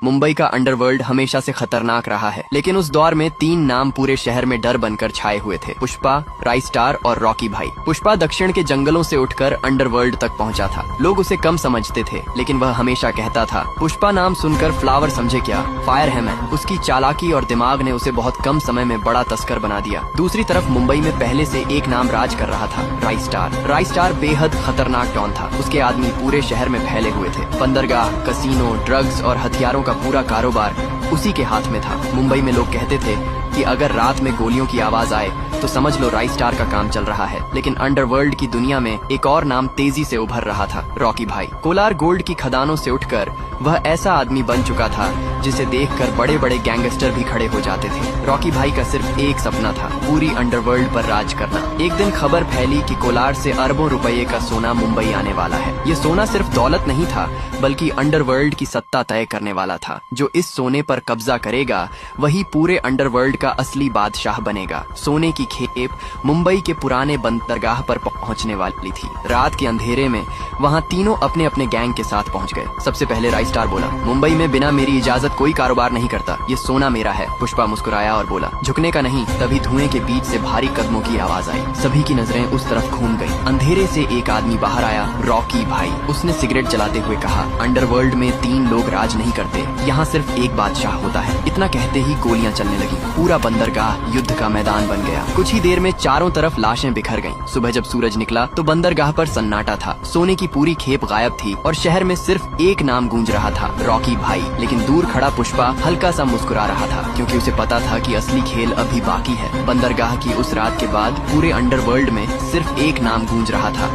मुंबई का अंडरवर्ल्ड हमेशा से खतरनाक रहा है, लेकिन उस दौर में 3 नाम पूरे शहर में डर बनकर छाए हुए थे। पुष्पा, राइस्टार और रॉकी भाई। पुष्पा दक्षिण के जंगलों से उठकर अंडरवर्ल्ड तक पहुंचा था। लोग उसे कम समझते थे, लेकिन वह हमेशा कहता था, पुष्पा नाम सुनकर फ्लावर समझे क्या, फायर है मैं। उसकी चालाकी और दिमाग ने उसे बहुत कम समय में बड़ा तस्कर बना दिया। दूसरी तरफ मुंबई में पहले से एक नाम राज कर रहा था, राइस्टार। राइस्टार बेहद खतरनाक डॉन था। उसके आदमी पूरे शहर में फैले हुए थे। बंदरगाह, कसीनो, ड्रग्स और हथियारों का पूरा कारोबार उसी के हाथ में था। मुंबई में लोग कहते थे कि अगर रात में गोलियों की आवाज आए तो समझ लो राइस्टार का काम चल रहा है। लेकिन अंडरवर्ल्ड की दुनिया में एक और नाम तेजी से उभर रहा था, रॉकी भाई। कोलार गोल्ड की खदानों से उठकर वह ऐसा आदमी बन चुका था जिसे देखकर बड़े बड़े गैंगस्टर भी खड़े हो जाते थे। रॉकी भाई का सिर्फ एक सपना था, पूरी अंडरवर्ल्ड पर राज करना। एक दिन खबर फैली कि कोलार से अरबों रुपए का सोना मुंबई आने वाला है। ये सोना सिर्फ दौलत नहीं था, बल्कि अंडरवर्ल्ड की सत्ता तय करने वाला था। जो इस सोने पर कब्जा करेगा वही पूरे अंडरवर्ल्ड का असली बादशाह बनेगा। सोने की खेप मुंबई के पुराने बंदरगाह पर पहुंचने वाली थी। रात के अंधेरे में वहां तीनों अपने अपने गैंग के साथ पहुंच गए। सबसे पहले राइस्टार बोला, मुंबई में बिना मेरी इजाजत कोई कारोबार नहीं करता, ये सोना मेरा है। पुष्पा मुस्कुराया और बोला, झुकने का नहीं। तभी धुएं के बीच से भारी कदमों की आवाज आई। सभी की नजरें उस तरफ घूम गई। अंधेरे से एक आदमी बाहर आया, रॉकी भाई। उसने सिगरेट जलाते हुए कहा, अंडरवर्ल्ड में 3 लोग राज नहीं करते, यहाँ सिर्फ एक बादशाह होता है। इतना कहते ही गोलियां चलने लगी। पूरा बंदरगाह युद्ध का मैदान बन गया। कुछ ही देर में चारों तरफ लाशें बिखर गईं। सुबह जब सूरज निकला तो बंदरगाह पर सन्नाटा था। सोने की पूरी खेप गायब थी और शहर में सिर्फ एक नाम गूंज रहा था, रॉकी भाई। लेकिन दूर खड़ा पुष्पा हल्का सा मुस्कुरा रहा था, क्योंकि उसे पता था कि असली खेल अभी बाकी है। बंदरगाह की उस रात के बाद पूरे अंडरवर्ल्ड में सिर्फ एक नाम गूंज रहा था,